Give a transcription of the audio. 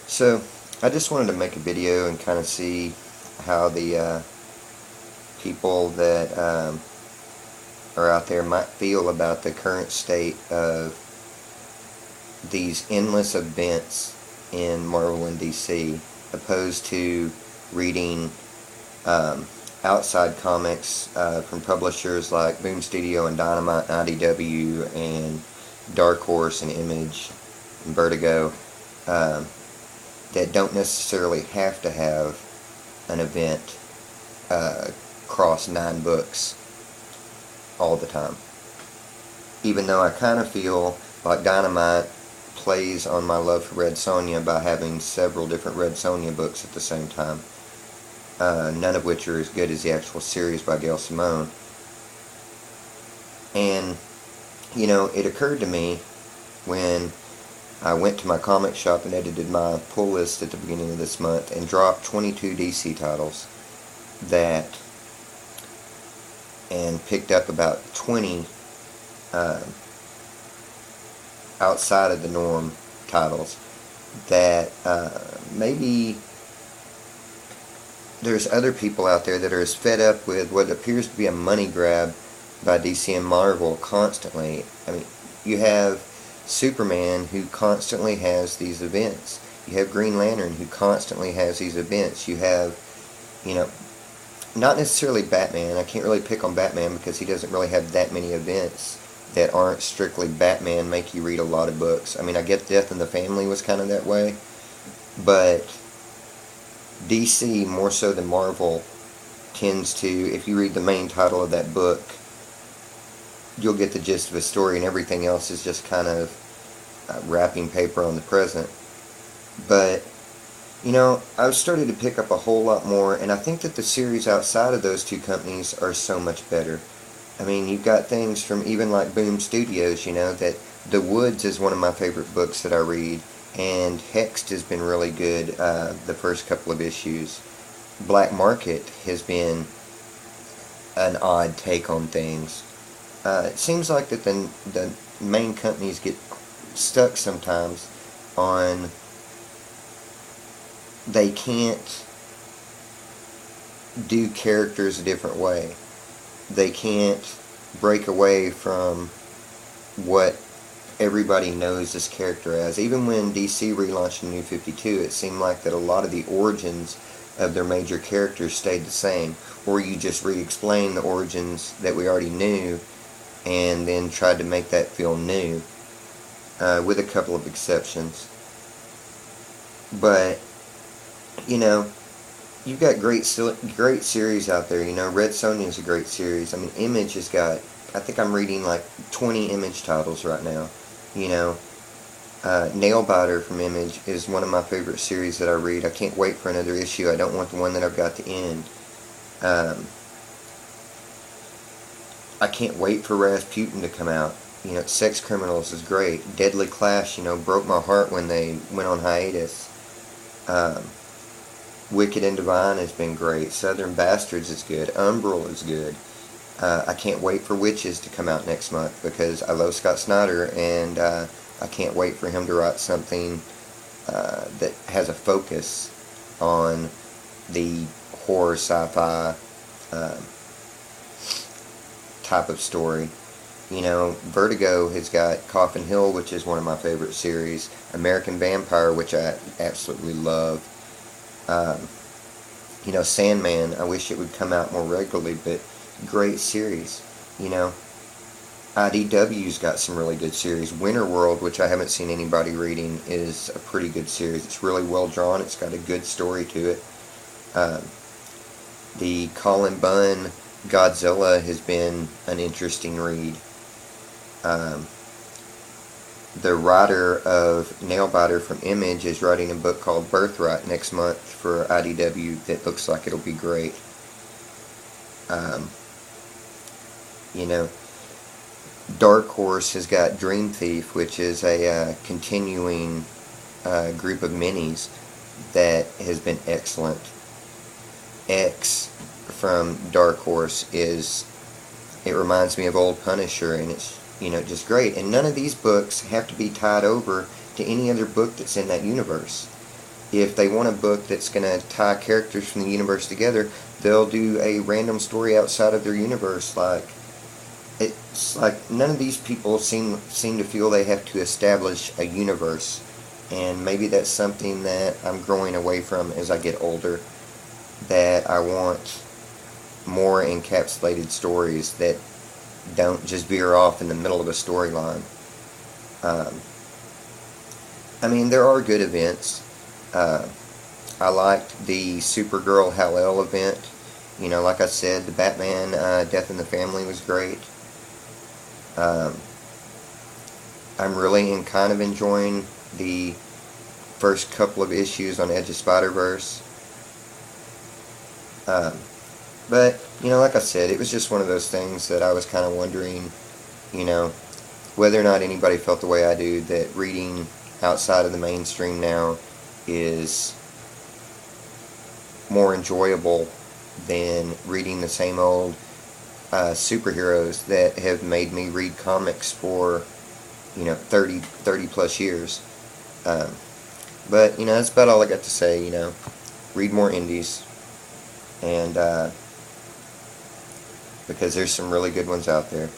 So, I just wanted to make a video and kind of see how the people that are out there might feel about the current state of these endless events in Marvel and DC, opposed to reading outside comics from publishers like Boom Studio and Dynamite and IDW and Dark Horse and Image and Vertigo. That don't necessarily have to have an event cross 9 books all the time. Even though I kind of feel like Dynamite plays on my love for Red Sonja by having several different Red Sonja books at the same time, none of which are as good as the actual series by Gail Simone. And, you know, it occurred to me when I went to my comic shop and edited my pull list at the beginning of this month and dropped 22 DC titles and picked up about 20 outside of the norm titles that maybe there's other people out there that are as fed up with what appears to be a money grab by DC and Marvel constantly. I mean, you have Superman, who constantly has these events. You have Green Lantern, who constantly has these events. You have, you know, not necessarily Batman. I can't really pick on Batman because he doesn't really have that many events that aren't strictly Batman, make you read a lot of books. I mean, I get Death in the Family was kind of that way, but DC, more so than Marvel, tends to, if you read the main title of that book, you'll get the gist of a story, and everything else is just kind of wrapping paper on the present. But, you know, I've started to pick up a whole lot more, and I think that the series outside of those two companies are so much better. I mean, you've got things from even like Boom Studios, you know, that The Woods is one of my favorite books that I read, and Hexed has been really good the first couple of issues. Black Market has been an odd take on things. It seems like that the main companies get stuck sometimes on they can't do characters a different way. They can't break away from what everybody knows this character as. Even when DC relaunched the New 52, it seemed like that a lot of the origins of their major characters stayed the same, or you just re-explain the origins that we already knew and then tried to make that feel new, with a couple of exceptions. But, you know, you've got great series out there. You know, Red Sonja is a great series. I mean, Image has got, I think I'm reading like 20 Image titles right now. You know, Nailbiter from Image is one of my favorite series that I read. I can't wait for another issue. I don't want the one that I've got to end. I can't wait for Rasputin to come out. You know, Sex Criminals is great. Deadly Clash, you know, broke my heart when they went on hiatus. Wicked and Divine has been great. Southern Bastards is good. Umbral is good. I can't wait for Witches to come out next month because I love Scott Snyder, and I can't wait for him to write something that has a focus on the horror sci-fi type of story. You know, Vertigo has got Coffin Hill, which is one of my favorite series. American Vampire, which I absolutely love. You know, Sandman, I wish it would come out more regularly, but great series. You know, IDW's got some really good series. Winter World, which I haven't seen anybody reading, is a pretty good series. It's really well drawn. It's got a good story to it. The Colin Bunn Godzilla has been an interesting read. The writer of Nailbiter from Image is writing a book called Birthright next month for IDW that looks like it'll be great. You know, Dark Horse has got Dream Thief, which is a continuing group of minis that has been excellent. X from Dark Horse it reminds me of old Punisher, and it's, you know, just great. And none of these books have to be tied over to any other book that's in that universe. if they want a book that's going to tie characters from the universe together, they'll do a random story outside of their universe. Like, it's like none of these people seem to feel they have to establish a universe, and maybe that's something that I'm growing away from as I get older. That I want more encapsulated stories that don't just veer off in the middle of a storyline. Um, I mean, there are good events. Uh, I liked the Supergirl Hal-El event. You know, like I said, the Batman Death in the Family was great. Um, I'm really kind of enjoying the first couple of issues on Edge of Spider-Verse. Um, but, you know, like I said, it was just one of those things that I was kind of wondering, you know, whether or not anybody felt the way I do, that reading outside of the mainstream now is more enjoyable than reading the same old superheroes that have made me read comics for, you know, 30 plus years. Um, but, you know, that's about all I got to say, you know. Read more indies. And, because there's some really good ones out there.